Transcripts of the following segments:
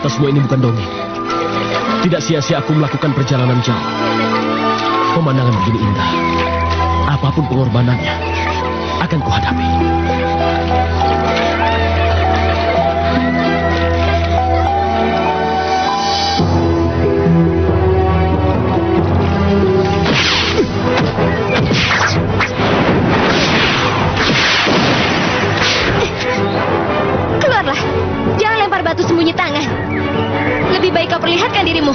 Ternyata semua ini bukan dongeng. Tidak sia-sia aku melakukan perjalanan jauh. Pemandangan begini indah. Apapun pengorbanannya, akan kuhadapi. Keluarlah. Jangan lempar batu sembunyi tangan. Lebih baik kau perlihatkan dirimu.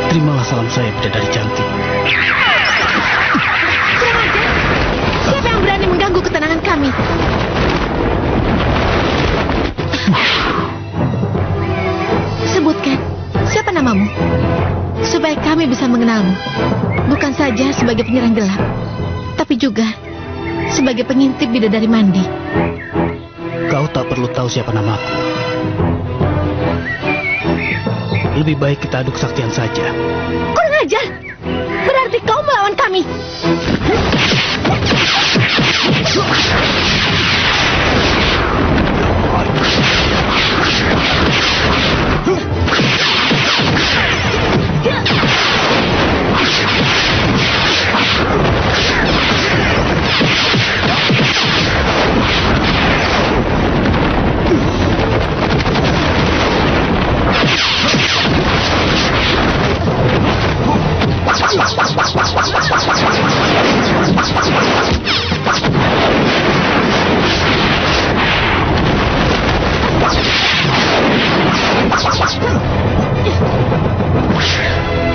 Terimalah salam saya, bidadari cantik. Siapa yang berani mengganggu ketenangan kami? Sebutkan, siapa namamu? Supaya kami bisa mengenalmu. Bukan saja sebagai penyerang gelap, tapi juga sebagai pengintip bidadari mandi. Kau tak perlu tahu siapa namaku. Lebih baik kita adu kesaktian saja. Kurang ajar! Berarti kau melawan kami.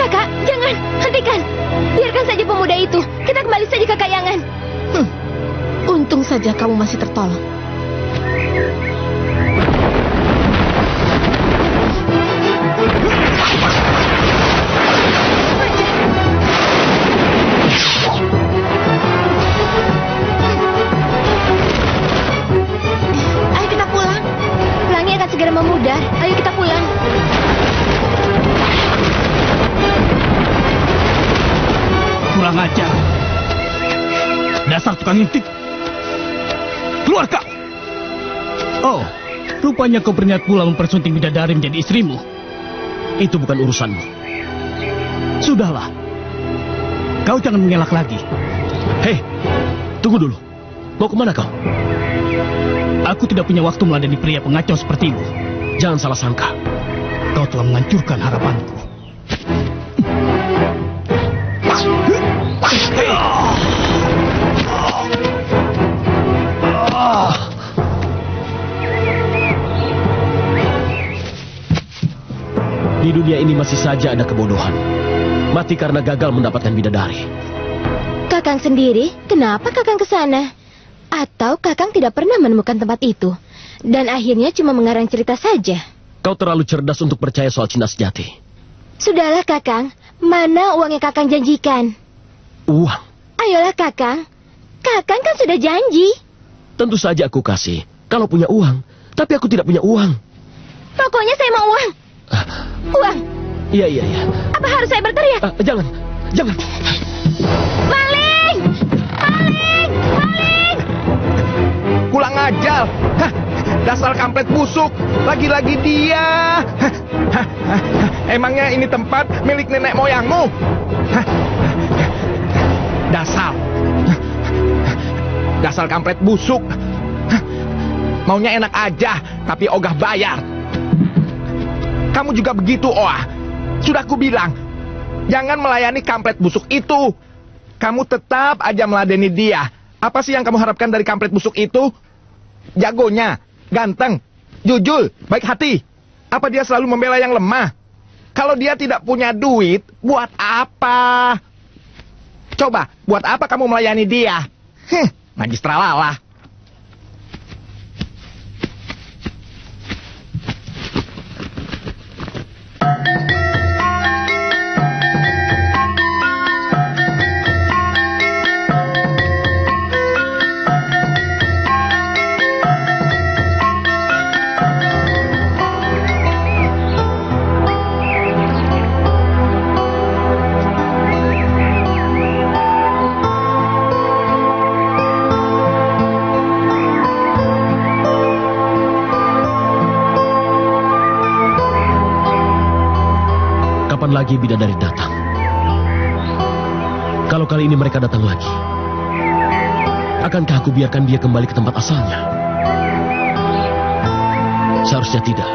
Kakak, jangan, hentikan. Biarkan saja pemuda itu. Kita kembali saja ke kayangan. Untung saja kamu masih tertolong. Ayo kita pulang. Pelangi akan segera memudar. Ayo kita pulang. Kurang ajar. Dasar tukang intip. Keluar kau. Oh, rupanya kau berniat pula mempersunting bidadari menjadi istrimu. Itu bukan urusanmu. Sudahlah. Kau jangan mengelak lagi. Hei, tunggu dulu. Mau kemana kau? Aku tidak punya waktu meladeni pria pengacau sepertimu. Jangan salah sangka. Kau telah menghancurkan harapanku. Di dunia ini masih saja ada kebodohan. Mati karena gagal mendapatkan bidadari. Kakang sendiri, kenapa Kakang ke sana? Atau Kakang tidak pernah menemukan tempat itu dan akhirnya cuma mengarang cerita saja? Kau terlalu cerdas untuk percaya soal cinta sejati. Sudahlah Kakang, mana uang yang Kakang janjikan? Uang? Ayolah Kakang, Kakang kan sudah janji. Tentu saja aku kasih, kalau punya uang. Tapi aku tidak punya uang. Pokoknya saya mau uang. Uang. Iya. Apa harus saya berteriak? Jangan. Maling! Maling! Maling! Kurang ajar. Hah, dasar kampret busuk. Lagi-lagi dia. Hah, emangnya ini tempat milik nenek moyangmu? Hah, Dasar kampret busuk. Hah, maunya enak aja, tapi ogah bayar. Kamu juga begitu, Oa. Sudah kubilang, jangan melayani kampret busuk itu. Kamu tetap aja meladeni dia. Apa sih yang kamu harapkan dari kampret busuk itu? Jagonya, ganteng, jujur, baik hati. Apa dia selalu membela yang lemah? Kalau dia tidak punya duit, buat apa? Coba, buat apa kamu melayani dia? Najis tralala. kapan lagi bidadari datang? Kalau kali ini mereka datang lagi, akankah aku biarkan dia kembali ke tempat asalnya? Seharusnya tidak.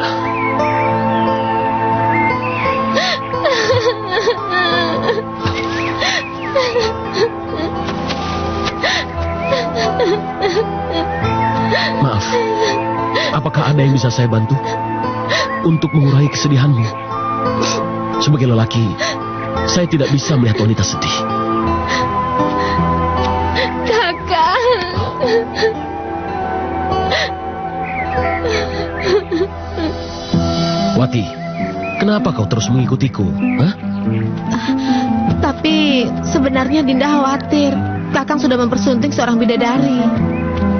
Maaf, apakah ada yang bisa saya bantu untuk mengurangi kesedihanmu? Sebagai lelaki, saya tidak bisa melihat wanita sedih. Kakak. Wati, kenapa kau terus mengikutiku? Hah? Tapi sebenarnya Dinda khawatir. Kakang sudah mempersunting seorang bidadari.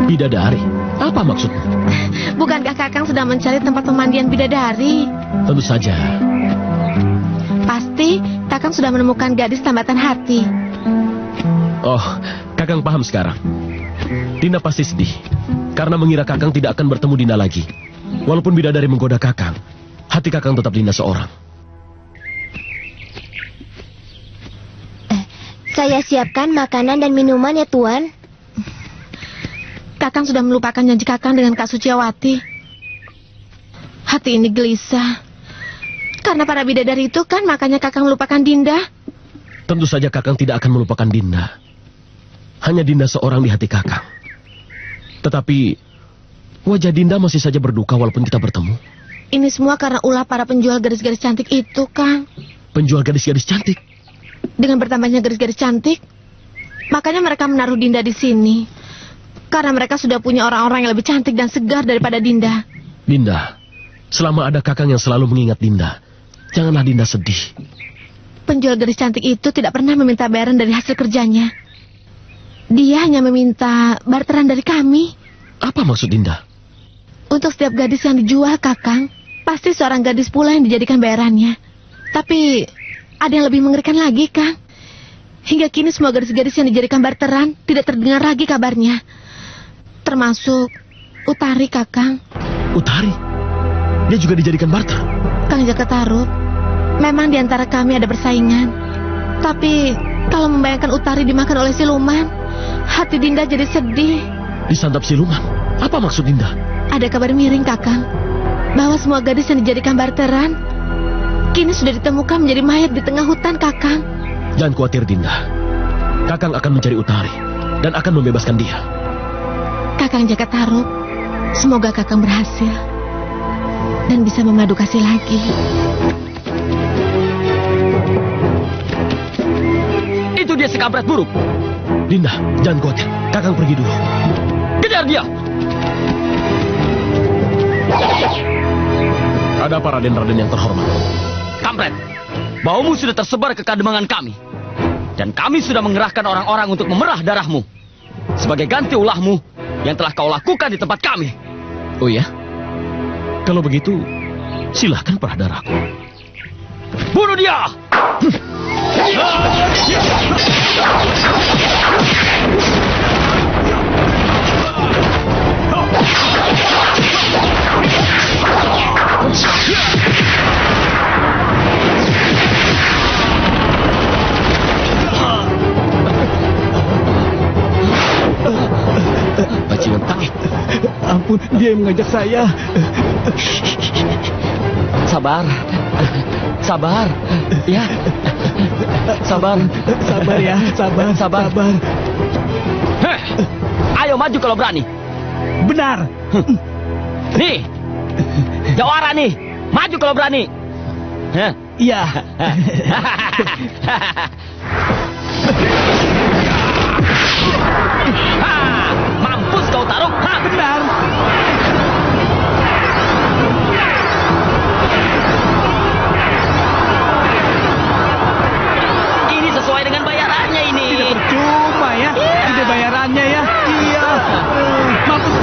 Bidadari? Apa maksudmu? Bukankah Kakang sedang mencari tempat pemandian bidadari? Tentu saja. Pasti Kakang sudah menemukan gadis tambatan hati. Oh, Kakang paham sekarang. Dinda pasti sedih karena mengira Kakang tidak akan bertemu Dinda lagi. Walaupun bidadari menggoda Kakang, hati Kakang tetap Dinda seorang. Saya siapkan makanan dan minuman ya Tuan. Kakang sudah melupakan janji Kakang dengan Kak Suciawati. Hati ini gelisah. Karena para bidadari itu kan makanya Kakang melupakan Dinda. Tentu saja Kakang tidak akan melupakan Dinda. Hanya Dinda seorang di hati Kakang. Tetapi wajah Dinda masih saja berduka walaupun kita bertemu. Ini semua karena ulah para penjual gadis-gadis cantik itu, Kang. Penjual gadis-gadis cantik? Dengan bertambahnya gadis-gadis cantik, makanya mereka menaruh Dinda di sini. Karena mereka sudah punya orang-orang yang lebih cantik dan segar daripada Dinda. Dinda, selama ada Kakang yang selalu mengingat Dinda, janganlah Dinda sedih. Penjual gadis cantik itu tidak pernah meminta bayaran dari hasil kerjanya. Dia hanya meminta barteran dari kami. Apa maksud Dinda? Untuk setiap gadis yang dijual, Kakang, pasti seorang gadis pula yang dijadikan bayarannya. Tapi ada yang lebih mengerikan lagi, Kang. Hingga kini semua gadis-gadis yang dijadikan barteran tidak terdengar lagi kabarnya. Termasuk Utari, Kakang. Utari? Dia juga dijadikan barter? Kang Jaka Tarub, memang di antara kami ada persaingan. Tapi kalau membayangkan Utari dimakan oleh siluman, hati Dinda jadi sedih. Disantap siluman? Apa maksud Dinda? Ada kabar miring, Kakang, bahwa semua gadis yang dijadikan barteran kini sudah ditemukan menjadi mayat di tengah hutan, Kakang. Jangan khawatir, Dinda. Kakang akan mencari Utari dan akan membebaskan dia. Kakang Jaka Tarub, semoga Kakang berhasil dan bisa memadu kasih lagi. Itu dia si kampret buruk. Dinda, jangan khawatir. Kakang pergi dulu. Kejar dia. Ada apa, Raden-Raden yang terhormat? Kampret, baumu sudah tersebar ke kademangan kami. Dan kami sudah mengerahkan orang-orang untuk memerah darahmu. Sebagai ganti ulahmu yang telah kau lakukan di tempat kami. Oh ya? Kalau begitu, silahkan perah darahku. Bunuh dia! Bajingan tangik. Ampun, dia yang mengajak saya. Sabar. Sabar. Ya. Sabar. Sabar ya, sabar. Sabar. Heh. Ayo maju kalau berani. Benar. Nih. Jawara nih. Maju kalau berani. Heh. Iya. Mampus kau Tarub. Benar. Ini sesuai dengan bayarannya ini. Tidak percuma ya. Ini bayarannya ya. Iya. Mampus.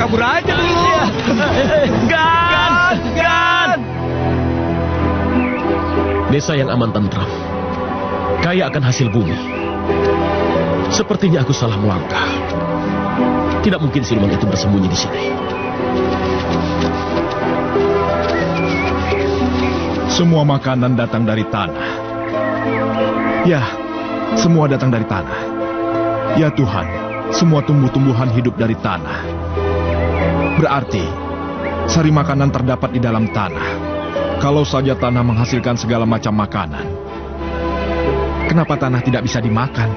kabur aja dulu. Gan! Desa yang aman tentram, kaya akan hasil bumi. Sepertinya aku salah melangkah. Tidak mungkin siluman itu bersembunyi di sini. Semua makanan datang dari tanah. Ya, semua datang dari tanah. Ya Tuhan, semua tumbuh-tumbuhan hidup dari tanah. Berarti, sari makanan terdapat di dalam tanah. Kalau saja tanah menghasilkan segala macam makanan, kenapa tanah tidak bisa dimakan?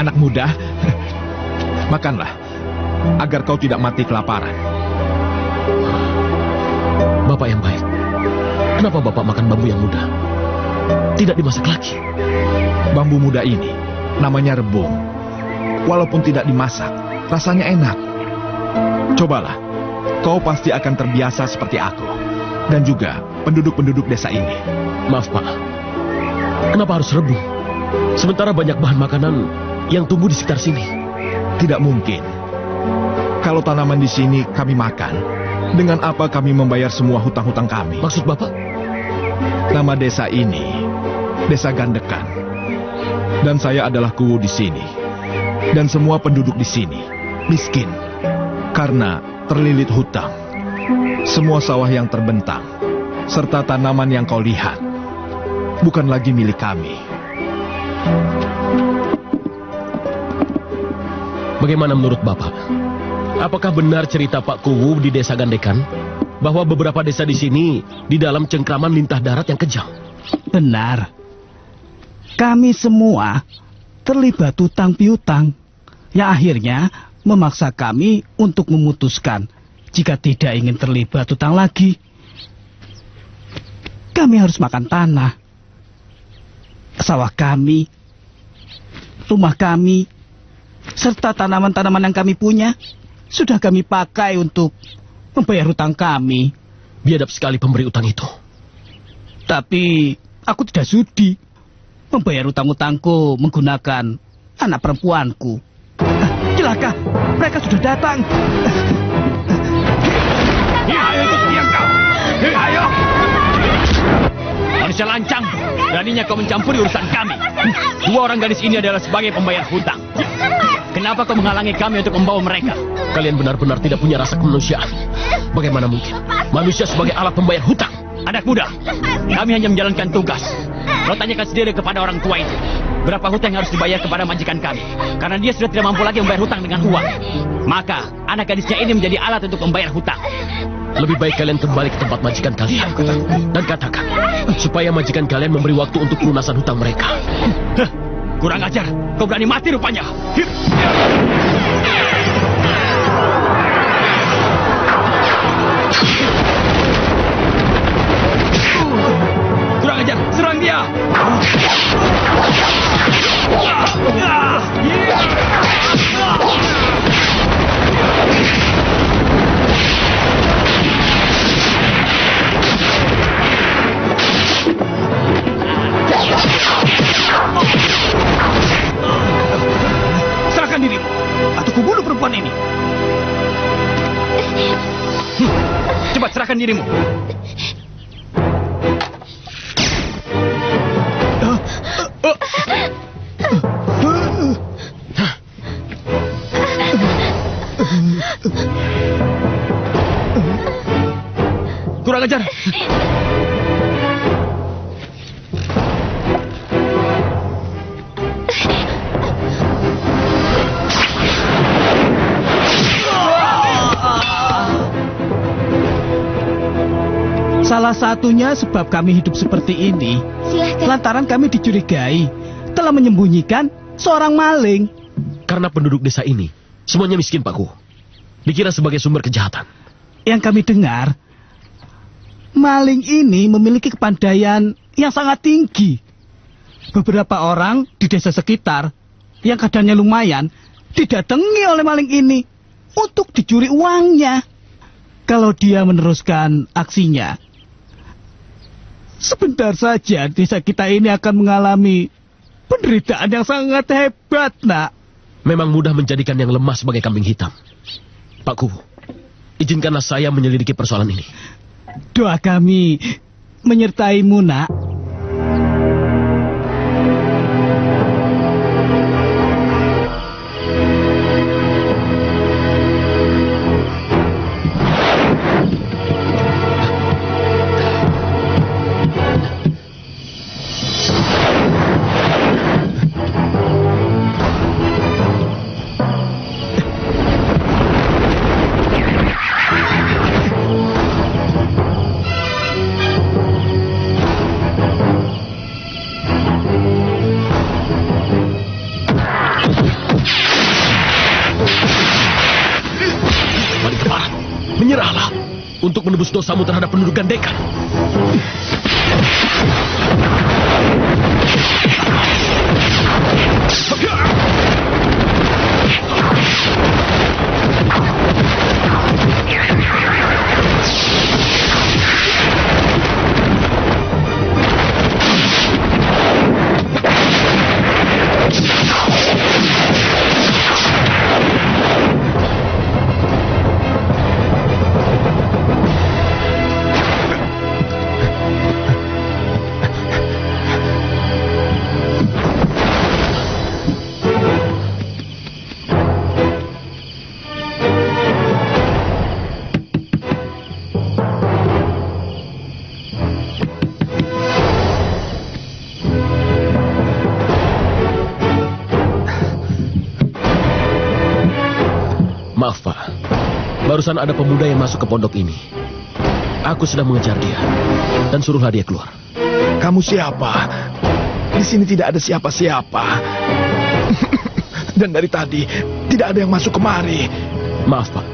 Anak muda, makanlah, agar kau tidak mati kelaparan. Bapak yang baik, kenapa Bapak makan bambu yang muda? Tidak dimasak lagi. Bambu muda ini namanya rebung. Walaupun tidak dimasak, rasanya enak. Cobalah, kau pasti akan terbiasa seperti aku. Dan juga penduduk-penduduk desa ini. Maaf Pak, kenapa harus rebung? Sementara banyak bahan makanan yang tumbuh di sekitar sini. Tidak mungkin. Kalau tanaman di sini kami makan, dengan apa kami membayar semua hutang-hutang kami? Maksud Bapak? Nama desa ini, Desa Gandekan. Dan saya adalah kuwu di sini. Dan semua penduduk di sini miskin karena terlilit hutang. Semua sawah yang terbentang serta tanaman yang kau lihat bukan lagi milik kami. Bagaimana menurut Bapak? Apakah benar cerita Pak Kuwu di Desa Gandekan bahwa beberapa desa di sini di dalam cengkraman lintah darat yang kejam? Benar. Kami semua terlibat hutang piutang yang akhirnya memaksa kami untuk memutuskan jika tidak ingin terlibat hutang lagi. Kami harus makan tanah. Sawah kami, rumah kami, serta tanaman-tanaman yang kami punya sudah kami pakai untuk membayar hutang kami. Biadab sekali pemberi utang itu. Tapi aku tidak sudi membayar utang-utangku menggunakan anak perempuanku. Celaka, mereka sudah datang. Ayo ikut dia kau. Ayo. Manusia lancang, beraninya kau mencampuri urusan kami. Dua orang gadis ini adalah sebagai pembayar hutang. Kenapa kau menghalangi kami untuk membawa mereka? Kalian benar-benar tidak punya rasa kemanusiaan. Bagaimana mungkin manusia sebagai alat pembayar hutang? Anak muda, kami hanya menjalankan tugas. Kau tanyakan sendiri kepada orang tua itu. Berapa hutang yang harus dibayar kepada majikan kami? Karena dia sudah tidak mampu lagi membayar hutang dengan uang. Maka, anak gadisnya ini menjadi alat untuk membayar hutang. Lebih baik kalian kembali ke tempat majikan kalian. Dan katakan, supaya majikan kalian memberi waktu untuk pelunasan hutang mereka. Kurang ajar, kau berani mati rupanya. Kurang ajar, serang dia. Serahkan dirimu, atau kubunuh perempuan ini. Cepat serahkan dirimu. Kurang ajar. Salah satunya sebab kami hidup seperti ini. Silahkan. Lantaran kami dicurigai telah menyembunyikan seorang maling. Karena penduduk desa ini semuanya miskin, Pak Kuwu. Dikira sebagai sumber kejahatan. Yang kami dengar, maling ini memiliki kepandaian yang sangat tinggi. Beberapa orang di desa sekitar yang keadaannya lumayan didatangi oleh maling ini untuk dicuri uangnya. Kalau dia meneruskan aksinya, Sebentar saja desa kita ini akan mengalami penderitaan yang sangat hebat, nak. Memang mudah menjadikan yang lemah sebagai kambing hitam. Pak Kuwu, izinkanlah saya menyelidiki persoalan ini. Doa kami menyertaimu, nak. Menyerahlah untuk menebus dosamu terhadap penduduk Gandekan. Maaf, Pak. Barusan ada pemuda yang masuk ke pondok ini. Aku sedang mengejar dia. Dan suruhlah dia keluar. Kamu siapa? Di sini tidak ada siapa-siapa. Dan dari tadi tidak ada yang masuk kemari. Maaf, Pak.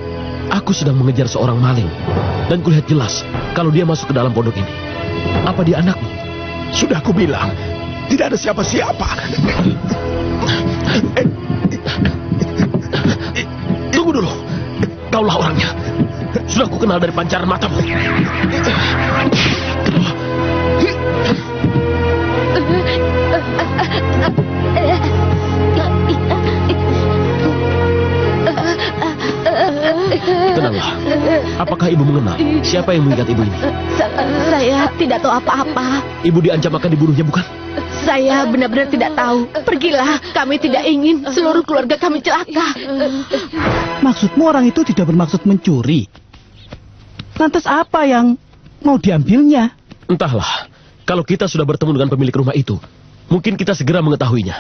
Aku sedang mengejar seorang maling. Dan kulihat jelas kalau dia masuk ke dalam pondok ini. Apa dia anakmu? Sudah aku bilang, tidak ada siapa-siapa. Tunggu dulu. Kaulah orangnya. Sudah aku kenal dari pancaran matamu. Tenanglah. Apakah ibu mengenal siapa yang mengikat ibu ini? Saya tidak tahu apa-apa. Ibu diancam akan dibunuhnya, bukan? Saya benar-benar tidak tahu. Pergilah, kami tidak ingin seluruh keluarga kami celaka. Maksudmu orang itu tidak bermaksud mencuri? Lantas apa yang mau diambilnya? Entahlah. Kalau kita sudah bertemu dengan pemilik rumah itu, mungkin kita segera mengetahuinya.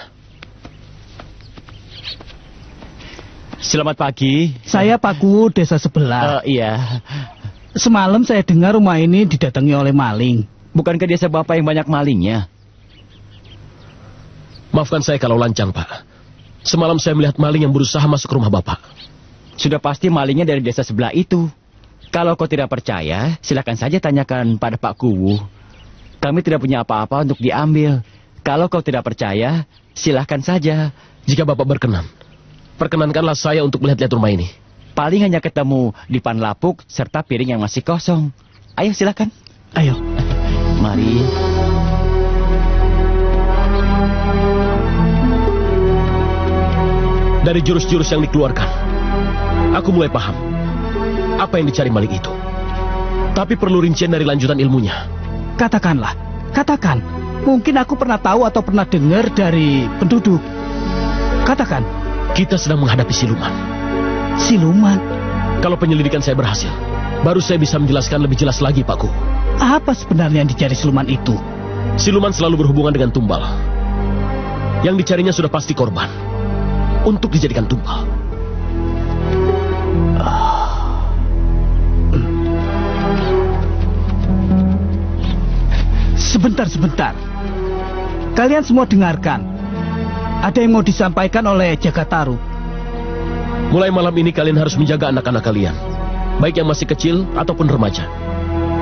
Selamat pagi. Saya Pak Kuwu, desa sebelah. Iya. Semalam saya dengar rumah ini didatangi oleh maling. Bukankah desa Bapak yang banyak malingnya? Maafkan saya kalau lancang, Pak. Semalam saya melihat maling yang berusaha masuk ke rumah Bapak. Sudah pasti malingnya dari desa sebelah itu. Kalau kau tidak percaya, silakan saja tanyakan pada Pak Kuwu. Kami tidak punya apa-apa untuk diambil. Kalau kau tidak percaya, silakan saja. Jika Bapak berkenan, perkenankanlah saya untuk melihat-lihat rumah ini. Paling hanya ketemu dipan lapuk serta piring yang masih kosong. Ayo silakan. Ayo. Mari. Dari jurus-jurus yang dikeluarkan, aku mulai paham apa yang dicari maling itu. Tapi perlu rincian dari lanjutan ilmunya. Katakanlah, katakan. Mungkin aku pernah tahu atau pernah dengar dari penduduk. Katakan. Kita sedang menghadapi siluman. Siluman? Kalau penyelidikan saya berhasil, baru saya bisa menjelaskan lebih jelas lagi, Pak Kuwu. Apa sebenarnya yang dicari siluman itu? Siluman selalu berhubungan dengan tumbal. Yang dicarinya sudah pasti korban untuk dijadikan tumbal. Sebentar. Kalian semua dengarkan. Ada yang mau disampaikan oleh Jagataru. Mulai malam ini kalian harus menjaga anak-anak kalian. Baik yang masih kecil ataupun remaja.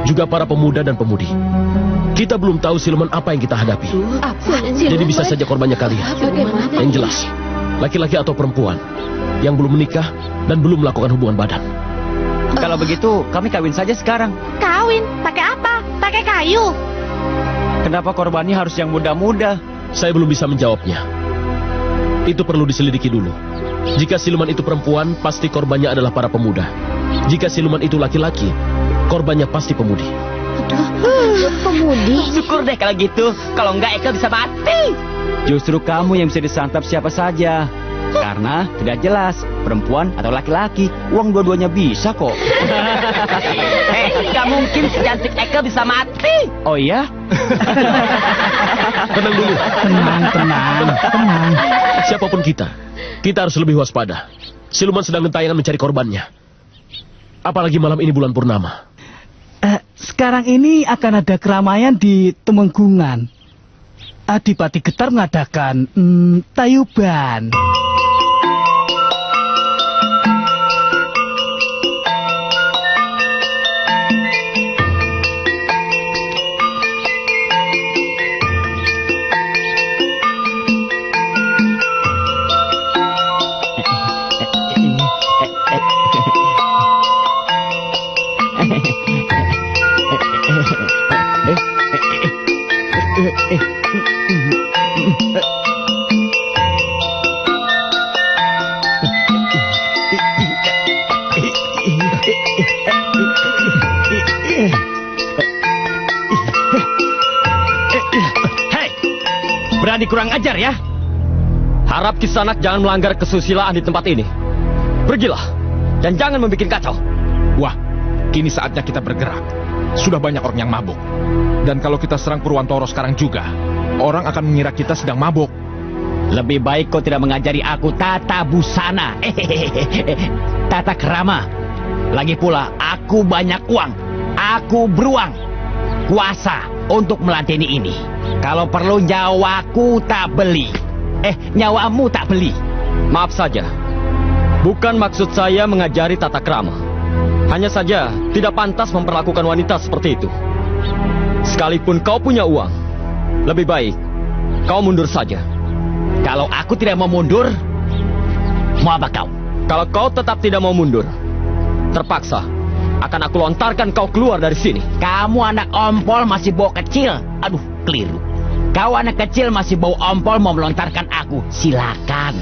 Juga para pemuda dan pemudi. Kita belum tahu siluman apa yang kita hadapi. Jadi bisa saja korbannya kalian. Yang jelas, laki-laki atau perempuan yang belum menikah dan belum melakukan hubungan badan. Kalau begitu, kami kawin saja sekarang. Kawin? Pakai apa? Pakai kayu? Kenapa korbannya harus yang muda-muda? Saya belum bisa menjawabnya. Itu perlu diselidiki dulu. Jika siluman itu perempuan, pasti korbannya adalah para pemuda. Jika siluman itu laki-laki, korbannya pasti pemudi. Pemudi? Syukur deh kalau gitu. Kalau enggak Eka bisa mati. Justru kamu yang bisa disantap siapa saja. Karena tidak jelas perempuan atau laki-laki. Uang dua-duanya bisa kok. Gak mungkin secantik Eka bisa mati. Oh iya? Tenang dulu. Tenang. Siapapun kita harus lebih waspada. Siluman sedang gentayangan mencari korbannya. Apalagi malam ini bulan purnama. Sekarang ini akan ada keramaian di Temenggungan. Adipati Getar mengadakan tayuban. Berani kurang ajar ya. Harap Kisanak jangan melanggar kesusilaan di tempat ini. Pergilah dan jangan membuat kacau. Wah, kini saatnya kita bergerak. Sudah banyak orang yang mabuk. Dan kalau kita serang Purwantoro sekarang juga, orang akan mengira kita sedang mabuk. Lebih baik kau tidak mengajari aku tata busana. Tata kerama. Lagi pula, aku banyak uang. Aku beruang. Kuasa untuk meladeni ini. Kalau perlu nyawaku tak beli. Nyawamu tak beli. Maaf saja. Bukan maksud saya mengajari tata krama. Hanya saja tidak pantas memperlakukan wanita seperti itu. Sekalipun kau punya uang, lebih baik kau mundur saja. Kalau aku tidak mau mundur, mau apa kau? Kalau kau tetap tidak mau mundur, terpaksa akan aku lontarkan kau keluar dari sini. Kamu anak ompol masih bau kecil. Aduh, keliru. Kau anak kecil masih bau ompol mau melontarkan aku. Silakan.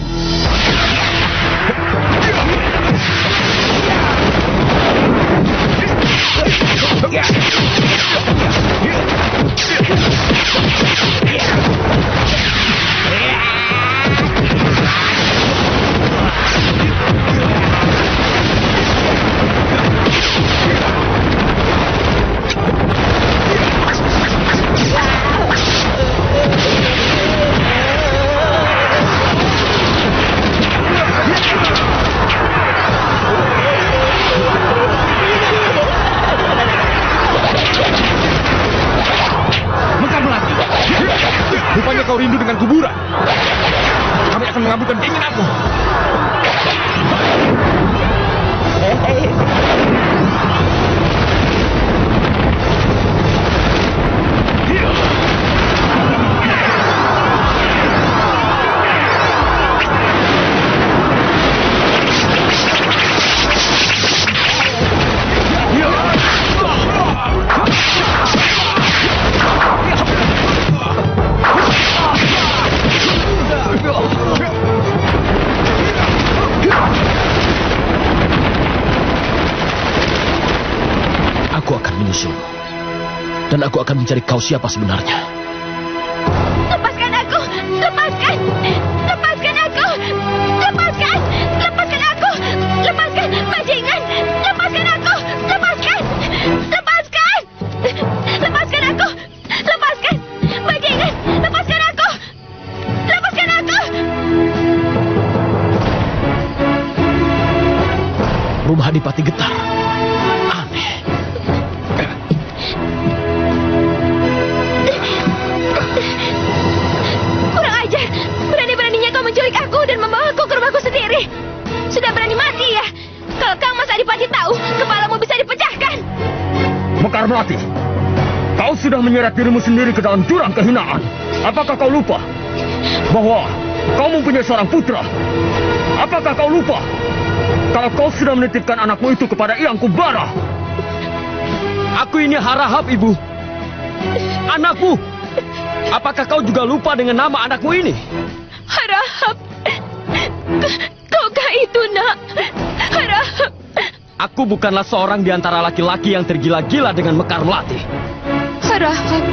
Rupanya kau rindu dengan kuburan. Kami akan mengabulkan keinginanmu. Aku akan menyusul. Dan aku akan mencari kau siapa sebenarnya. Lepaskan aku! Lepaskan! Lepaskan aku! Lepaskan! Lepaskan aku! Lepaskan! Bajingan! Lepaskan aku! Lepaskan! Lepaskan! Lepaskan aku! Lepaskan! Bajingan! Lepaskan aku! Lepaskan aku! Rumah Adipati Getar. Aneh. Kurang ajar! Berani-beraninya kau menculik aku dan membawa aku ke rumahku sendiri. Sudah berani mati ya? Kalau Kang Mas Adipati tahu, kepalamu bisa dipecahkan. Mekar Melati, kau sudah menyeret dirimu sendiri ke dalam jurang kehinaan. Apakah kau lupa bahwa kau mempunyai seorang putra? Apakah kau lupa kalau kau sudah menitipkan anakmu itu kepada Hyang Kumbara? Aku ini harahap, Ibu. Anakku Apakah kau juga lupa dengan nama anakmu ini? Harahap. Kaukah itu, nak? Harahap. Aku bukanlah seorang di antara laki-laki yang tergila-gila dengan Mekar Melati. Harahap.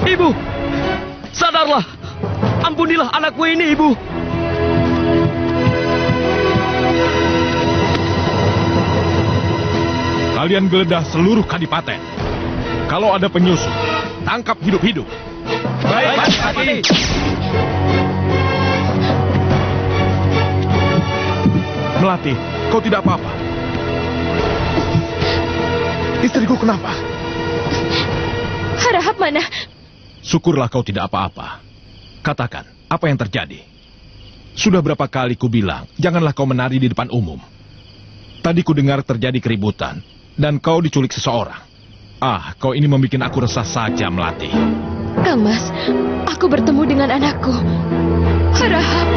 Ibu, sadarlah. Ampunilah anakku ini, Ibu. Kalian geledah seluruh kadipaten. Kalau ada penyusup, tangkap hidup-hidup. Baik, Adipati. Melati, kau tidak apa-apa. Istriku kenapa? Harahap mana? Syukurlah kau tidak apa-apa. Katakan, apa yang terjadi? Sudah berapa kali ku bilang, janganlah kau menari di depan umum. Tadi ku dengar terjadi keributan, dan kau diculik seseorang. Ah, kau ini membuat aku resah saja, Melati. Kang Mas, aku bertemu dengan anakku. Harahap.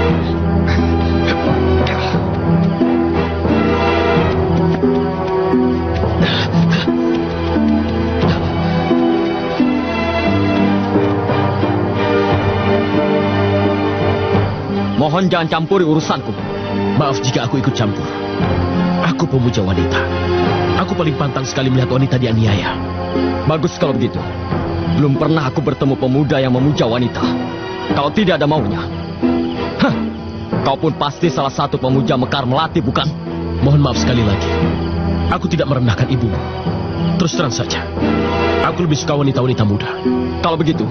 Mohon jangan campuri urusanku. Maaf jika aku ikut campur. Aku pemuja wanita. Aku paling pantang sekali melihat wanita dianiaya. Bagus kalau begitu. Belum pernah aku bertemu pemuda yang memuja wanita. Kalau tidak ada maunya. Hah, kau pun pasti salah satu pemuja Mekar Melati, bukan? Mohon maaf sekali lagi. Aku tidak merendahkan ibumu. Terus terang saja. Aku lebih suka wanita-wanita muda. Kalau begitu,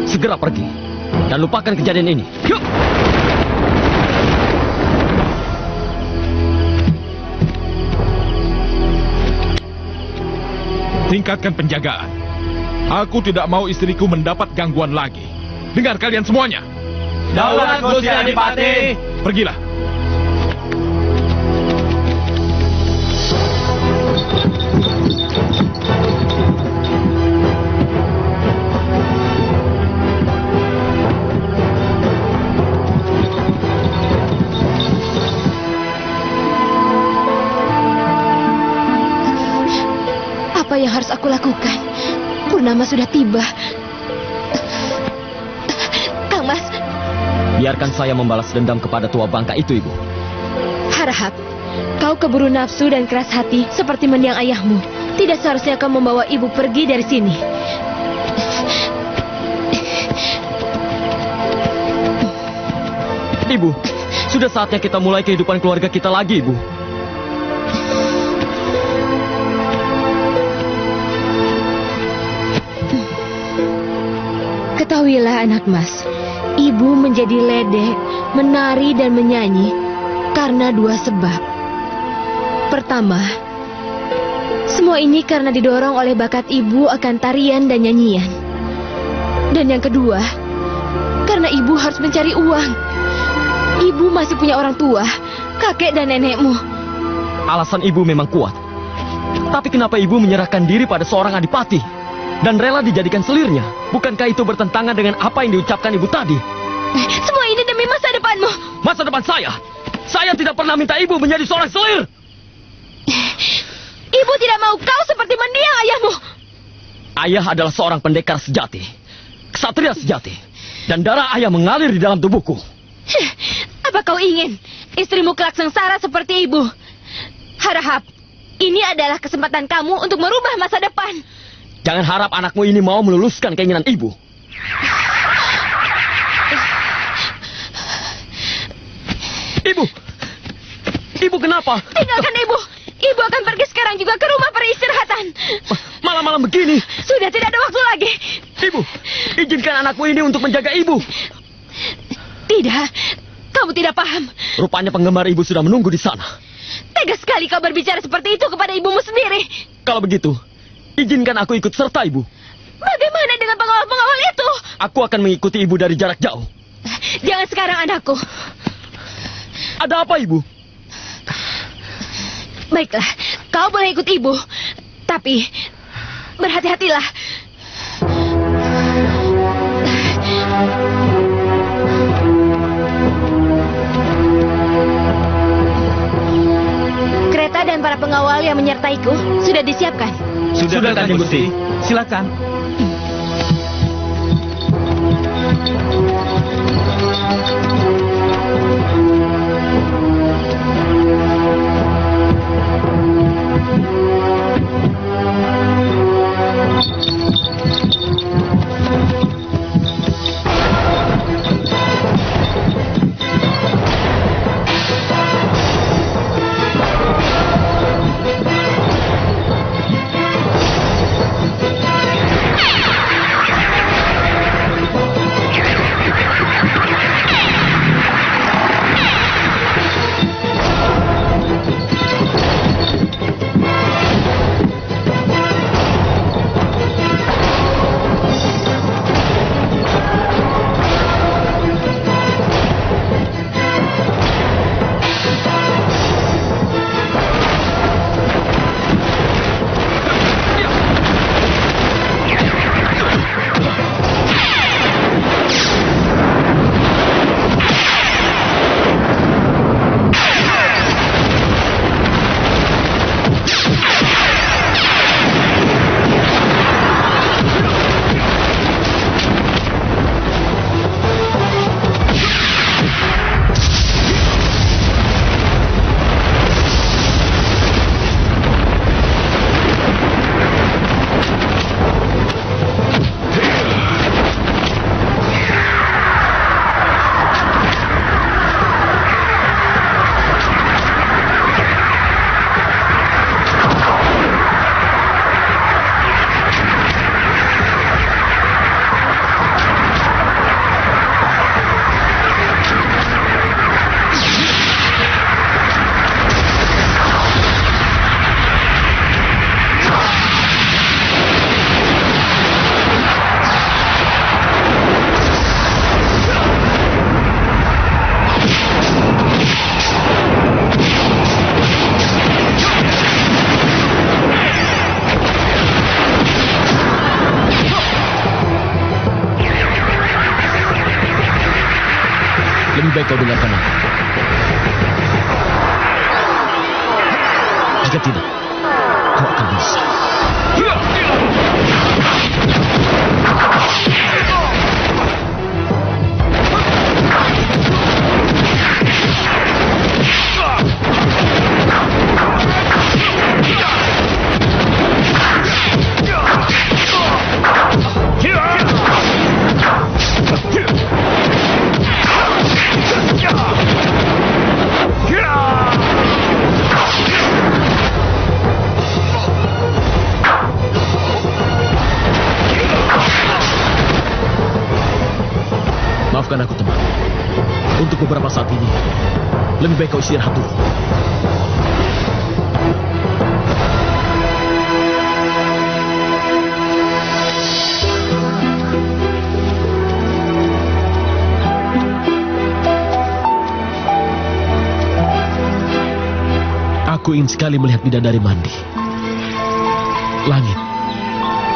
segera pergi. Dan lupakan kejadian ini. Yuk! Tingkatkan penjagaan. Aku tidak mau istriku mendapat gangguan lagi. Dengar kalian semuanya. Daulat Gusti Adipati. Pergilah. Apa yang harus aku lakukan? Purnama sudah tiba. Kang Mas. Biarkan saya membalas dendam kepada tua bangka itu, Ibu. Harahap, kau keburu nafsu dan keras hati seperti mendiang ayahmu. Tidak seharusnya kau membawa ibu pergi dari sini. Ibu, sudah saatnya kita mulai kehidupan keluarga kita lagi, Ibu. Ketahuilah anak mas, ibu menjadi ledek, menari dan menyanyi karena dua sebab. Pertama, semua ini karena didorong oleh bakat ibu akan tarian dan nyanyian. Dan yang kedua, karena ibu harus mencari uang. Ibu masih punya orang tua, kakek dan nenekmu. Alasan ibu memang kuat. Tapi kenapa ibu menyerahkan diri pada seorang adipati? Dan rela dijadikan selirnya? Bukankah itu bertentangan dengan apa yang diucapkan ibu tadi? Semua ini demi masa depanmu. Masa depan saya? Saya tidak pernah minta ibu menjadi seorang selir. Ibu tidak mau kau seperti mendiang ayahmu. Ayah adalah seorang pendekar sejati. Kesatria sejati. Dan darah ayah mengalir di dalam tubuhku. Apa kau ingin istrimu kelak sengsara seperti ibu? Harahap, ini adalah kesempatan kamu untuk merubah masa depan. Jangan harap anakmu ini mau meluluskan keinginan ibu. Ibu! Ibu kenapa? Tinggalkan ibu. Ibu akan pergi sekarang juga ke rumah peristirahatan. Malam-malam begini. Sudah tidak ada waktu lagi. Ibu, izinkan anakku ini untuk menjaga ibu. Tidak, kamu tidak paham. Rupanya penggemar ibu sudah menunggu di sana. Tega sekali kau berbicara seperti itu kepada ibumu sendiri. Kalau begitu, izinkan aku ikut serta ibu. Bagaimana dengan pengawal-pengawal itu? Aku akan mengikuti ibu dari jarak jauh. Jangan sekarang, anakku. Ada apa, ibu? Baiklah, kau boleh ikut ibu. Tapi, berhati-hatilah. Kereta dan para pengawal yang menyertaiku sudah disiapkan. Sudah Kanjeng Gusti. Silakan. Lebih baik kau dengarkan aku. Jika tidak, kau akan bisa. Maafkan aku, teman. Untuk beberapa saat ini, lebih baik kau istirahat dulu. Aku ingin sekali melihat bidadari mandi. Langit,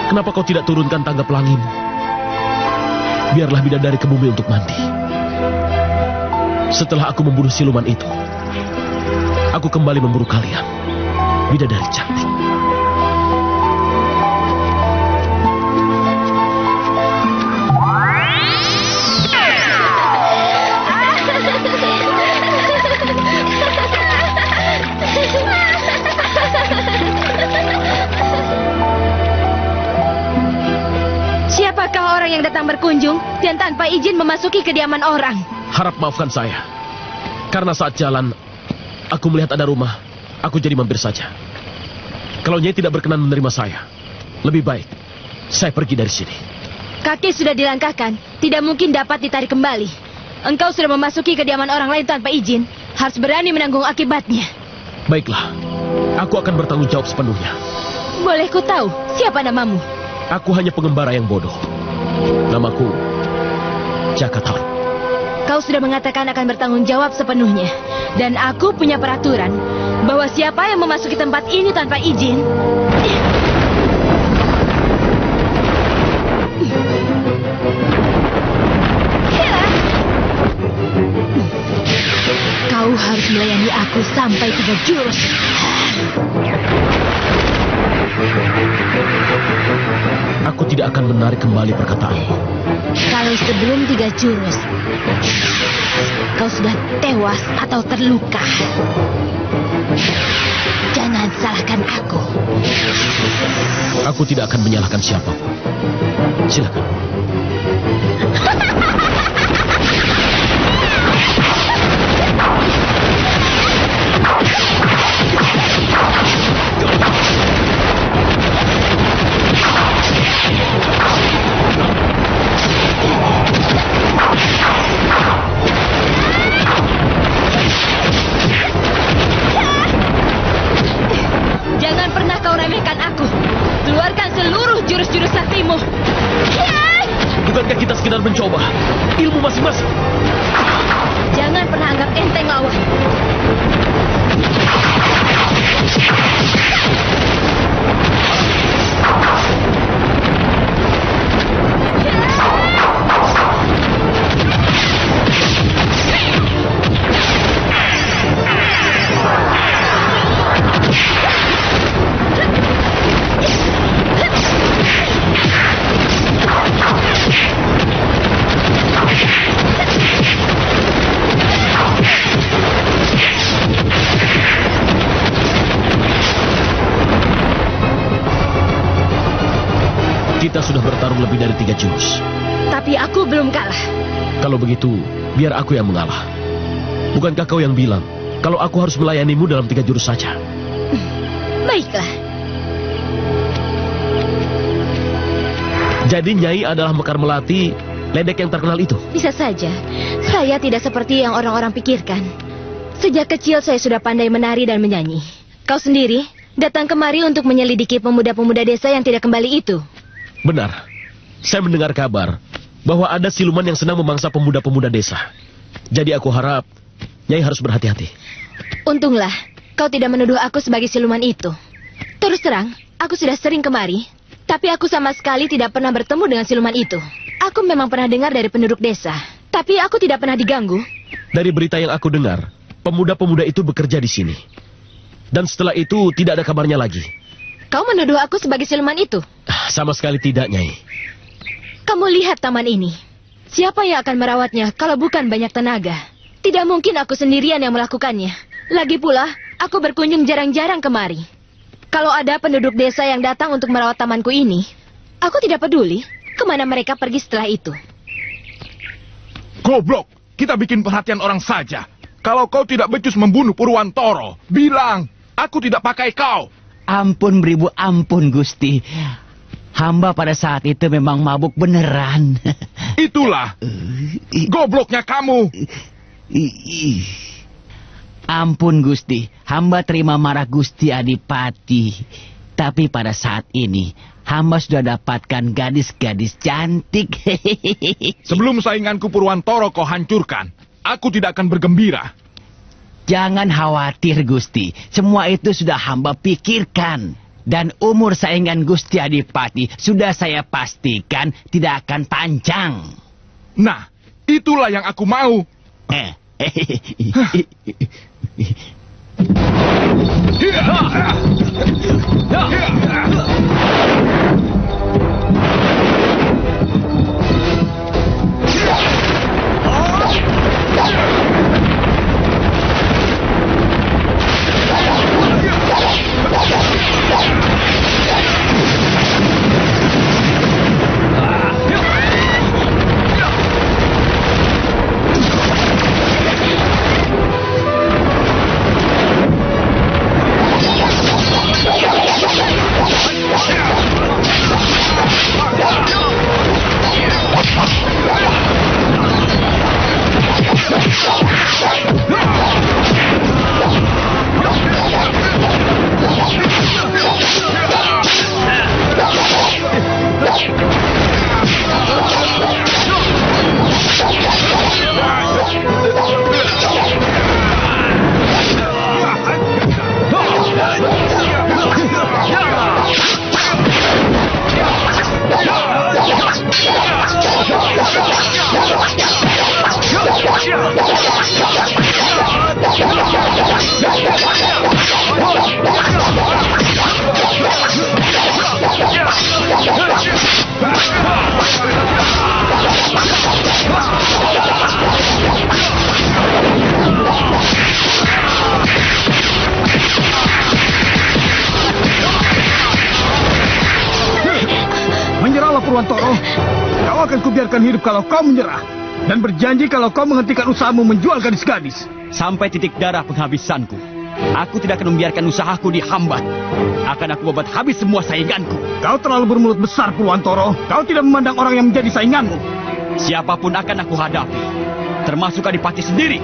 kenapa kau tidak turunkan tangga pelangimu? Biarlah bidadari ke bumi untuk mandi. Setelah aku membunuh siluman itu, aku kembali memburu kalian, bidadari cantik. Siapakah orang yang datang berkunjung dan tanpa izin memasuki kediaman orang? Harap maafkan saya. Karena saat jalan, aku melihat ada rumah. Aku jadi mampir saja. Kalau Nyai tidak berkenan menerima saya, lebih baik saya pergi dari sini. Kaki sudah dilangkahkan, tidak mungkin dapat ditarik kembali. Engkau sudah memasuki kediaman orang lain tanpa izin, harus berani menanggung akibatnya. Baiklah, aku akan bertanggung jawab sepenuhnya. Boleh ku tahu siapa namamu? Aku hanya pengembara yang bodoh. Namaku Jakatar. Kau sudah mengatakan akan bertanggung jawab sepenuhnya. Dan aku punya peraturan bahwa siapa yang memasuki tempat ini tanpa izin, kau harus melayani aku sampai 3 jurus. Aku tidak akan menarik kembali perkataanku. Kalau sebelum 3 jurus, kau sudah tewas atau terluka, jangan salahkan aku. Aku tidak akan menyalahkan siapapun. Silakan. Jangan pernah kau remehkan aku. Keluarkan seluruh jurus-jurus saktimu. Bukankah kita sekedar mencoba ilmu masing-masing? Jangan pernah anggap enteng lawan. Kita sudah bertarung lebih dari 3 jurus. Tapi aku belum kalah. Kalau begitu, biar aku yang mengalah. Bukankah kau yang bilang kalau aku harus melayanimu dalam 3 jurus saja? Baiklah. Jadi Nyai adalah Mekar Melati, ledek yang terkenal itu? Bisa saja. Saya tidak seperti yang orang-orang pikirkan. Sejak kecil saya sudah pandai menari dan menyanyi. Kau sendiri datang kemari untuk menyelidiki pemuda-pemuda desa yang tidak kembali itu. Benar. Saya mendengar kabar bahwa ada siluman yang senang memangsa pemuda-pemuda desa. Jadi aku harap Nyai harus berhati-hati. Untunglah kau tidak menuduh aku sebagai siluman itu. Terus terang, aku sudah sering kemari, tapi aku sama sekali tidak pernah bertemu dengan siluman itu. Aku memang pernah dengar dari penduduk desa, tapi aku tidak pernah diganggu. Dari berita yang aku dengar, pemuda-pemuda itu bekerja di sini. Dan setelah itu tidak ada kabarnya lagi. Kau menuduh aku sebagai siluman itu? Sama sekali tidak, Nyai. Kamu lihat taman ini. Siapa yang akan merawatnya kalau bukan banyak tenaga? Tidak mungkin aku sendirian yang melakukannya. Lagi pula, aku berkunjung jarang-jarang kemari. Kalau ada penduduk desa yang datang untuk merawat tamanku ini, aku tidak peduli kemana mereka pergi setelah itu. Goblok, kita bikin perhatian orang saja. Kalau kau tidak becus membunuh Purwantoro, bilang, aku tidak pakai kau. Ampun beribu ampun Gusti. Hamba pada saat itu memang mabuk beneran. Itulah gobloknya kamu. Ampun Gusti, hamba terima marah Gusti Adipati. Tapi pada saat ini hamba sudah dapatkan gadis-gadis cantik. Sebelum sainganku Purwantoro kau hancurkan, aku tidak akan bergembira. Jangan khawatir Gusti, semua itu sudah hamba pikirkan. Dan umur saingan Gusti Adipati sudah saya pastikan tidak akan panjang. Nah, itulah yang aku mau. Purwantoro. Kau akan kubiarkan hidup kalau kau menyerah. Dan berjanji kalau kau menghentikan usahamu menjual gadis-gadis. Sampai titik darah penghabisanku. Aku tidak akan membiarkan usahaku dihambat. Akan aku babat habis semua sainganku. Kau terlalu bermulut besar, Purwantoro. Kau tidak memandang orang yang menjadi sainganmu. Siapapun akan aku hadapi. Termasuk Adipati sendiri.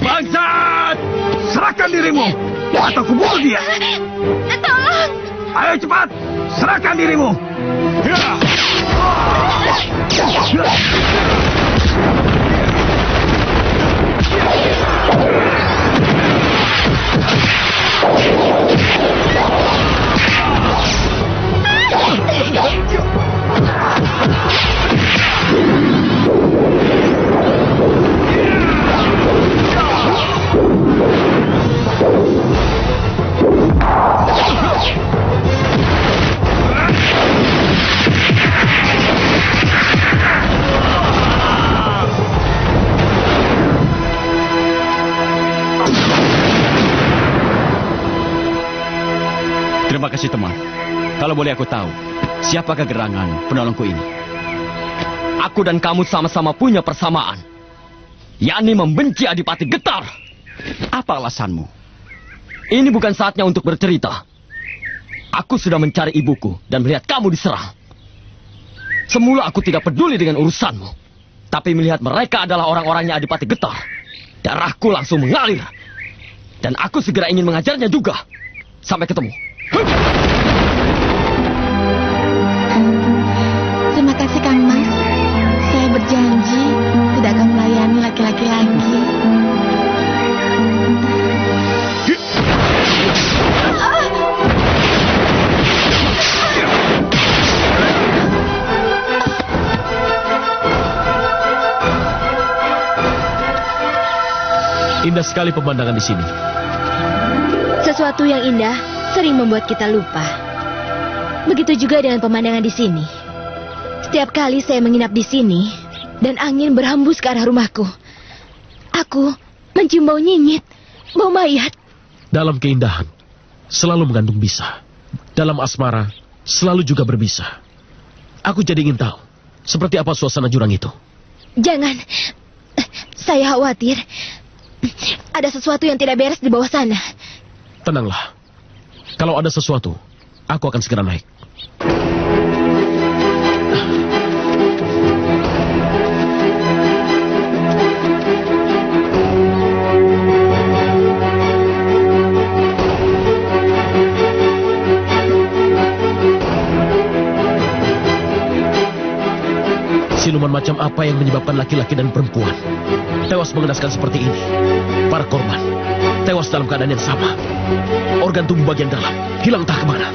Bangsat! Serahkan dirimu, atau kubunuh dia. Tolong! Ayo cepat, serahkan dirimu. Terima kasih teman. Kalau boleh aku tahu, siapakah gerangan penolongku ini? Aku dan kamu sama-sama punya persamaan, yakni membenci Adipati Getar. Apa alasanmu? Ini bukan saatnya untuk bercerita. Aku sudah mencari ibuku dan melihat kamu diserang. Semula aku tidak peduli dengan urusanmu, tapi melihat mereka adalah orang-orangnya Adipati Getar, darahku langsung mengalir. Dan aku segera ingin mengajarnya juga. Sampai ketemu. Terima kasih Kang Mas. Saya berjanji tidak akan melayani laki-laki lagi. Indah sekali pemandangan di sini. Sesuatu yang indah sering membuat kita lupa. Begitu juga dengan pemandangan di sini. Setiap kali saya menginap di sini dan angin berhembus ke arah rumahku, aku mencium bau nyinyit, bau mayat. Dalam keindahan selalu mengandung bisa. Dalam asmara selalu juga berbisa. Aku jadi ingin tahu seperti apa suasana jurang itu. Jangan, saya khawatir ada sesuatu yang tidak beres di bawah sana. Tenanglah. Kalau ada sesuatu, aku akan segera naik. Siluman macam apa yang menyebabkan laki-laki dan perempuan tewas mengenaskan seperti ini? Para korban tewas dalam keadaan yang sama. Organ tubuh bagian dalam hilang entah kemana.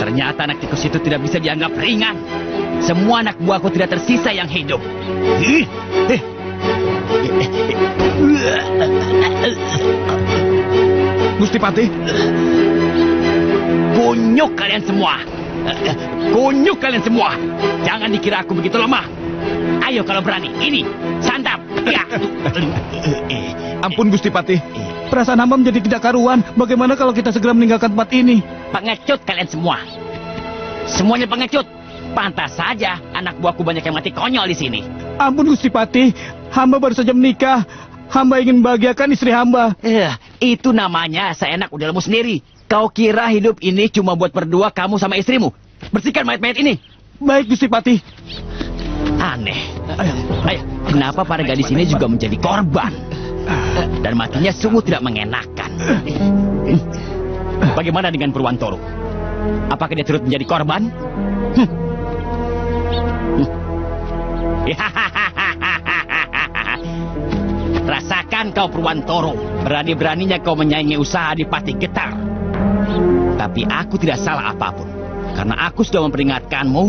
Ternyata anak tikus itu tidak bisa dianggap ringan. Semua anak buahku tidak tersisa yang hidup. Gusti Patih. Kunyuk kalian semua. Kunyuk kalian semua. Jangan dikira aku begitu lemah. Ayo kalau berani, ini, santap. Ya. Ampun Gusti Patih. Perasaan hamba menjadi tidak karuan. Bagaimana kalau kita segera meninggalkan tempat ini? Pengecut kalian semua. Semuanya pengecut. Pantas saja anak buahku banyak yang mati konyol di sini. Ampun Gusti Patih, hamba baru saja menikah. Hamba ingin membahagiakan istri hamba. Itu namanya seenak udah lemu sendiri. Kau kira hidup ini cuma buat berdua kamu sama istrimu? Bersihkan mayat-mayat ini. Baik Gusti Patih. Aneh. Ayo, kenapa para gadis ini juga menjadi korban? Dan matinya sungguh tidak mengenakan. Bagaimana dengan Purwantoro? Apakah dia turut menjadi korban? Rasakan kau Purwantoro. Berani-beraninya kau menyaingi usaha Adipati Getar. Tapi aku tidak salah apapun. Karena aku sudah memperingatkanmu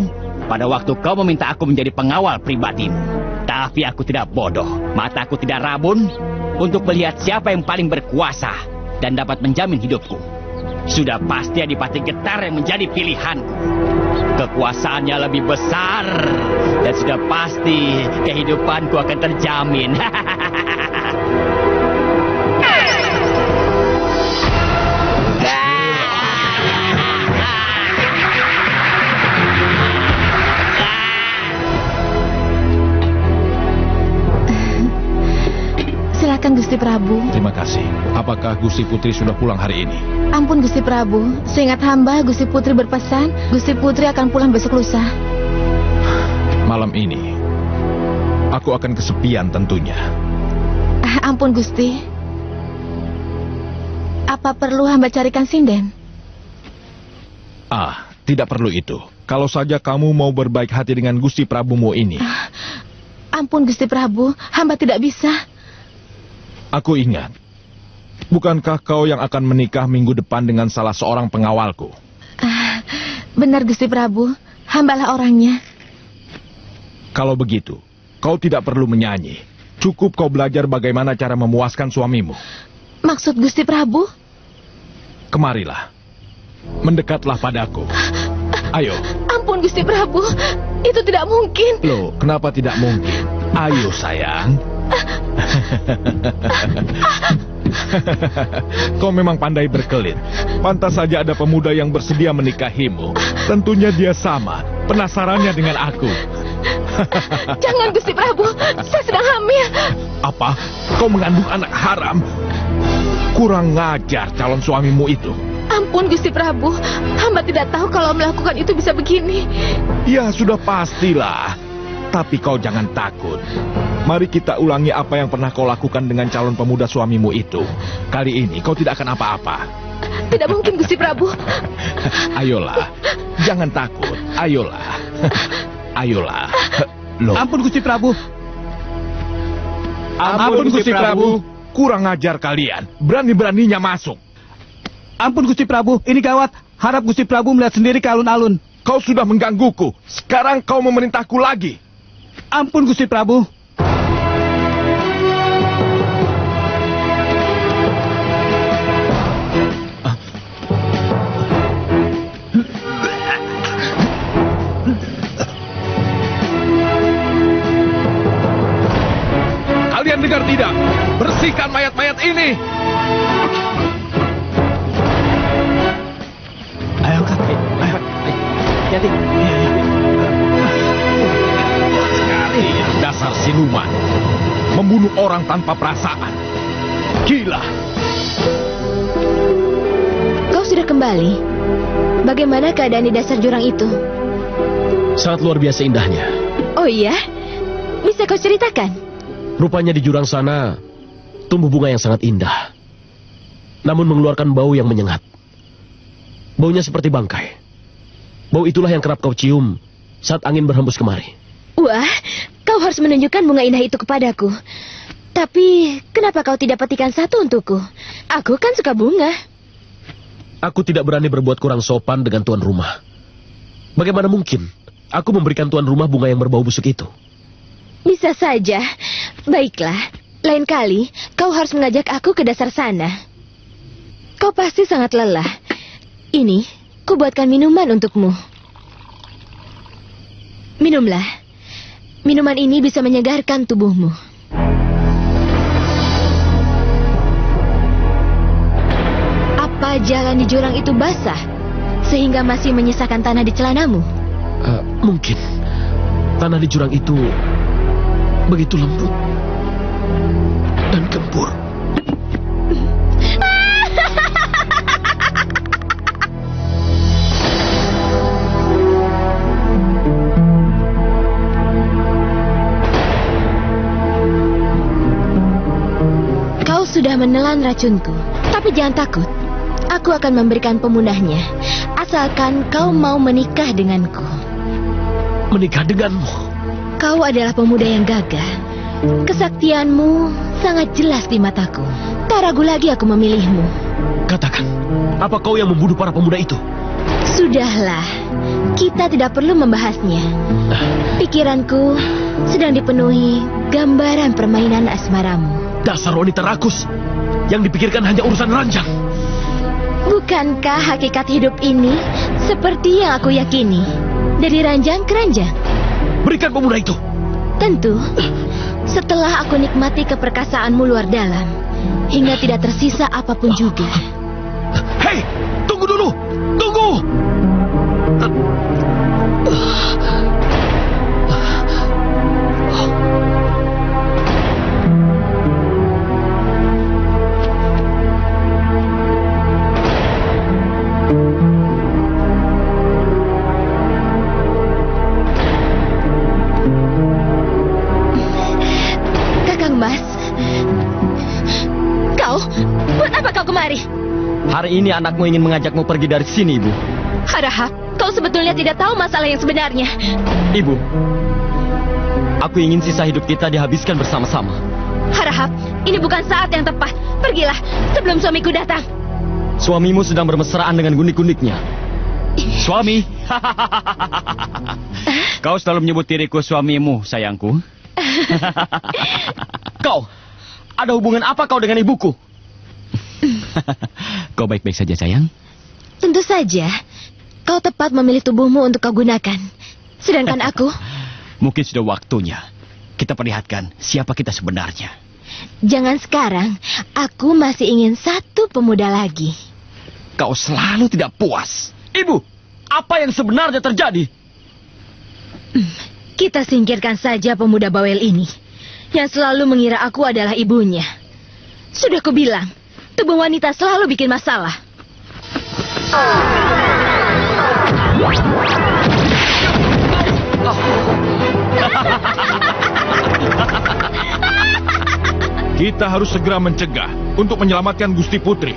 pada waktu kau meminta aku menjadi pengawal pribadimu. Tapi aku tidak bodoh. Mataku tidak rabun untuk melihat siapa yang paling berkuasa dan dapat menjamin hidupku. Sudah pasti Adipati Getar yang menjadi pilihanku. Kekuasaannya lebih besar dan sudah pasti kehidupanku akan terjamin. Prabu. Terima kasih. Apakah Gusti Putri sudah pulang hari ini? Ampun Gusti Prabu, seingat hamba Gusti Putri berpesan Gusti Putri akan pulang besok lusa. Malam ini, aku akan kesepian tentunya. Ampun Gusti. Apa perlu hamba carikan sinden? Tidak perlu itu. Kalau saja kamu mau berbaik hati dengan Gusti Prabumu ini. Ampun Gusti Prabu, hamba tidak bisa. Aku ingat. Bukankah kau yang akan menikah minggu depan dengan salah seorang pengawalku? Benar Gusti Prabu, hambalah orangnya. Kalau begitu, kau tidak perlu menyanyi. Cukup kau belajar bagaimana cara memuaskan suamimu. Maksud Gusti Prabu? Kemarilah. Mendekatlah padaku. Ayo. Ampun Gusti Prabu, itu tidak mungkin. Loh, kenapa tidak mungkin? Ayo sayang. Kau memang pandai berkelit. Pantas saja ada pemuda yang bersedia menikahimu. Tentunya dia sama, penasarannya dengan aku. Jangan Gusti Prabu, saya sedang hamil. Apa? Kau mengandung anak haram? Kurang ngajar calon suamimu itu. Ampun Gusti Prabu, hamba tidak tahu kalau melakukan itu bisa begini. Ya sudah pastilah. Tapi kau jangan takut. Mari kita ulangi apa yang pernah kau lakukan dengan calon pemuda suamimu itu. Kali ini kau tidak akan apa-apa. Tidak mungkin Gusti Prabu. Ayolah, jangan takut. Ayolah. Ayolah. Loh. Ampun Gusti Prabu. Ampun Gusti Prabu. Kurang ajar kalian. Berani-beraninya masuk. Ampun Gusti Prabu, ini gawat. Harap Gusti Prabu melihat sendiri ke alun-alun. Kau sudah menggangguku. Sekarang kau memerintahku lagi. Ampun Gusti Prabu. Kalian dengar tidak? Bersihkan mayat-mayat ini. Ayo angkat. Ayo. Hati-hati. Sekali dasar siluman. Membunuh orang tanpa perasaan. Gila. Kau sudah kembali. Bagaimana keadaan di dasar jurang itu? Sangat luar biasa indahnya. Oh iya? Bisa kau ceritakan? Rupanya di jurang sana tumbuh bunga yang sangat indah. Namun mengeluarkan bau yang menyengat. Baunya seperti bangkai. Bau itulah yang kerap kau cium saat angin berhembus kemari. Wah, kau harus menunjukkan bunga indah itu kepadaku. Tapi, kenapa kau tidak petikan satu untukku? Aku kan suka bunga. Aku tidak berani berbuat kurang sopan dengan tuan rumah. Bagaimana mungkin aku memberikan tuan rumah bunga yang berbau busuk itu? Bisa saja. Baiklah, lain kali kau harus mengajak aku ke dasar sana. Kau pasti sangat lelah. Ini, ku buatkan minuman untukmu. Minumlah. Minuman ini bisa menyegarkan tubuhmu. Apa jalan di jurang itu basah, sehingga masih menyisakan tanah di celanamu? Mungkin. Tanah di jurang itu begitu lembut dan gembur. Kau sudah menelan racunku, tapi jangan takut. Aku akan memberikan pemunahnya, asalkan kau mau menikah denganku. Menikah denganmu? Kau adalah pemuda yang gagah. Kesaktianmu sangat jelas di mataku. Tak ragu lagi aku memilihmu. Katakan, apa kau yang membunuh para pemuda itu? Sudahlah, kita tidak perlu membahasnya. Pikiranku sedang dipenuhi gambaran permainan asmaramu. Dasar wanita rakus, yang dipikirkan hanya urusan ranjang. Bukankah hakikat hidup ini seperti yang aku yakini? Dari ranjang ke ranjang. Berikan pemuda itu. Tentu. Setelah aku nikmati keperkasaanmu luar dalam, hingga tidak tersisa apapun juga. Hei, tunggu dulu. Tunggu. ini anakmu ingin mengajakmu pergi dari sini, Ibu. Harahap, kau sebetulnya tidak tahu masalah yang sebenarnya. Ibu, aku ingin sisa hidup kita dihabiskan bersama-sama. Harahap, ini bukan saat yang tepat. Pergilah sebelum suamiku datang. Suamimu sedang bermesraan dengan gunik-guniknya. Suami? Kau selalu menyebut diriku suamimu, sayangku. Kau, ada hubungan apa kau dengan ibuku? Kau baik-baik saja, sayang? Tentu saja. Kau tepat memilih tubuhmu untuk kau gunakan. Sedangkan aku... Mungkin sudah waktunya kita perlihatkan siapa kita sebenarnya. Jangan sekarang. Aku masih ingin satu pemuda lagi. Kau selalu tidak puas. Ibu, apa yang sebenarnya terjadi? Kita singkirkan saja pemuda bawel ini, yang selalu mengira aku adalah ibunya. Sudah kubilang, tubuh wanita selalu bikin masalah. Kita harus segera mencegah untuk menyelamatkan Gusti Putri.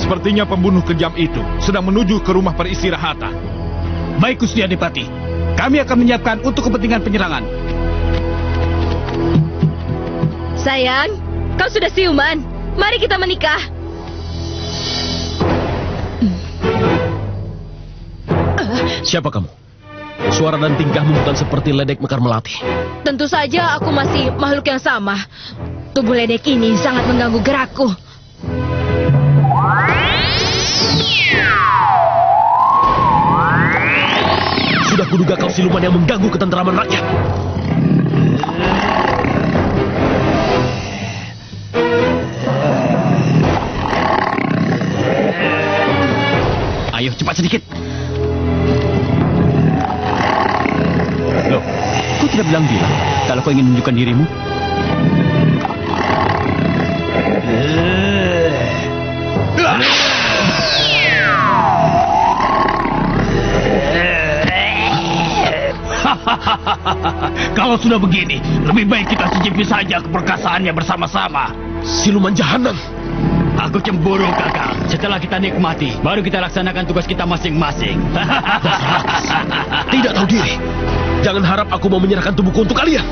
Sepertinya pembunuh kejam itu sedang menuju ke rumah peristirahatan. Baik Gusti Adipati, kami akan menyiapkan untuk kepentingan penyerangan. Sayang, kau sudah siuman. Mari kita menikah. Siapa kamu? Suara dan tingkahmu bukan seperti ledek mekar melati. Tentu saja aku masih makhluk yang sama. Tubuh ledek ini sangat mengganggu gerakku. Sudah kuduga kau siluman yang mengganggu ketentraman rakyat. Ayo, cepat sedikit. Loh, kau tidak bilang-bilang kalau kau ingin menunjukkan dirimu? Kalau sudah begini, lebih baik kita cicipi saja keperkasaannya bersama-sama. Siluman jahanam. Aku cemburu, Kakak. Setelah kita nikmati, baru kita laksanakan tugas kita masing-masing. Tidak tahu diri. Jangan harap aku mau menyerahkan tubuhku untuk kalian.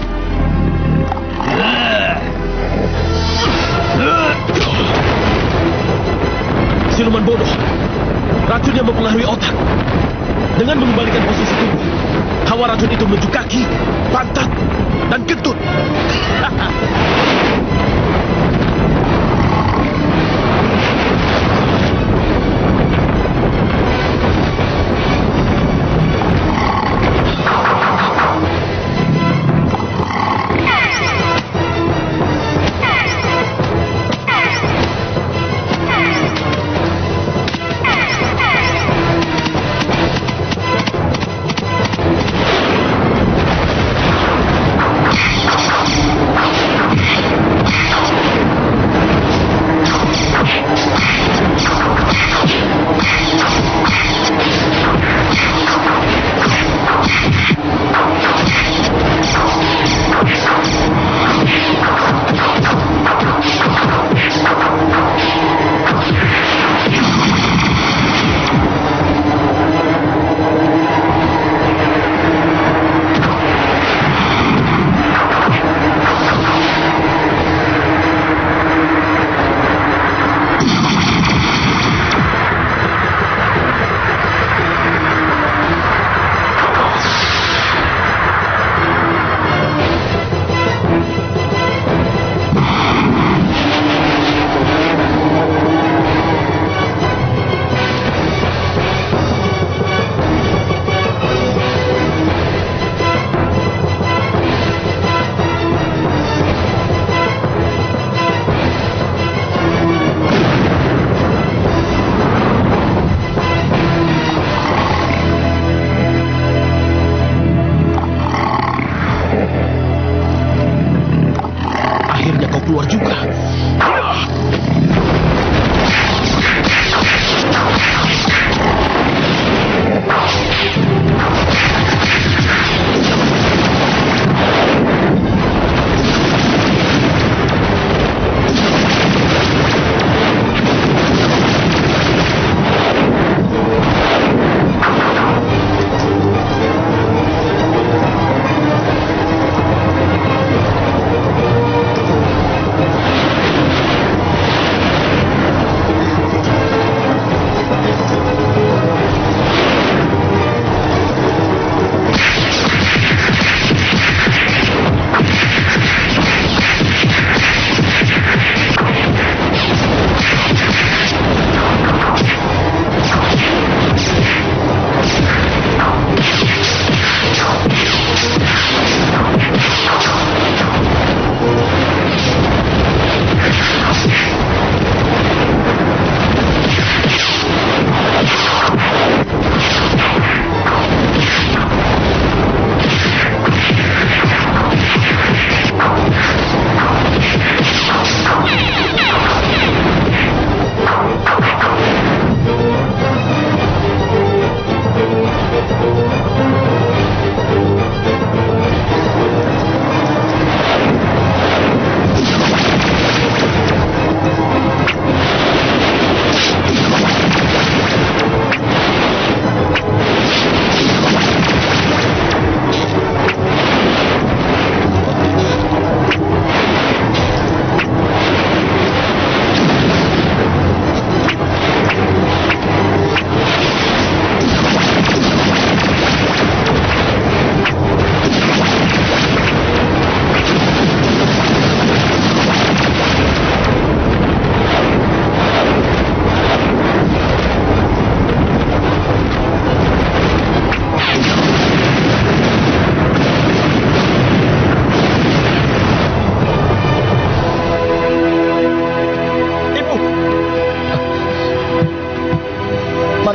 Siluman bodoh. Racun yang mempengaruhi otak. Dengan mengembalikan posisi tubuh, hawa racun itu menuju kaki, pantat, dan kentut.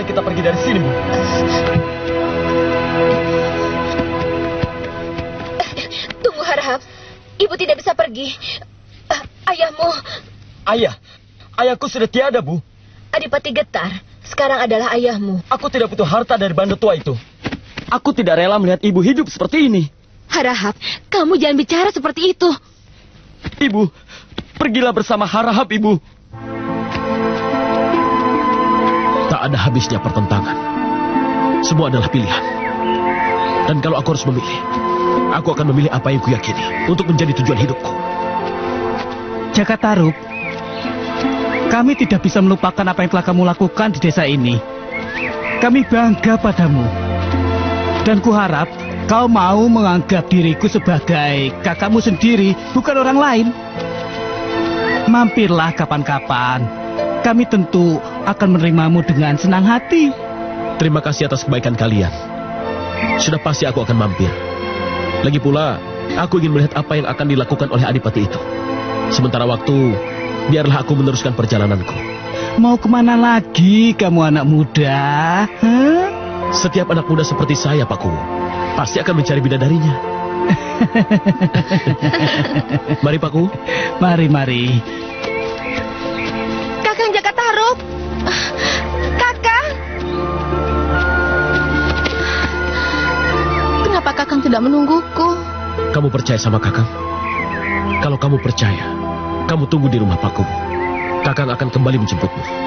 baik kita pergi dari sini, Bu. Tunggu, Harahap. Ibu tidak bisa pergi. Ayahmu, Ayahku sudah tiada, Bu. Adipati Getar, sekarang adalah ayahmu. Aku tidak butuh harta dari bandut tua itu. Aku tidak rela melihat ibu hidup seperti ini. Harahap, kamu jangan bicara seperti itu. Ibu, pergilah bersama Harahap, Ibu. Tak ada habisnya pertentangan. Semua adalah pilihan. Dan kalau aku harus memilih, aku akan memilih apa yang kuyakini untuk menjadi tujuan hidupku. Jaka Tarub, kami tidak bisa melupakan apa yang telah kamu lakukan di desa ini. Kami bangga padamu. Dan kuharap kau mau menganggap diriku sebagai kakakmu sendiri, bukan orang lain. Mampirlah kapan-kapan. Kami tentu akan menerimamu dengan senang hati. Terima kasih atas kebaikan kalian. Sudah pasti aku akan mampir. Lagi pula, aku ingin melihat apa yang akan dilakukan oleh adipati itu. Sementara waktu, biarlah aku meneruskan perjalananku. Mau kemana lagi kamu anak muda? Hah? Setiap anak muda seperti saya, Pak Kuwu, pasti akan mencari bidadarinya. Mari, Pak Kuwu. Mari. Kakang Jaka Tarub. Kakang. Kenapa Kakang tidak menungguku? Kamu percaya sama Kakang? Kalau kamu percaya, kamu tunggu di rumah Pak Kuwu. Kakang akan kembali menjemputmu.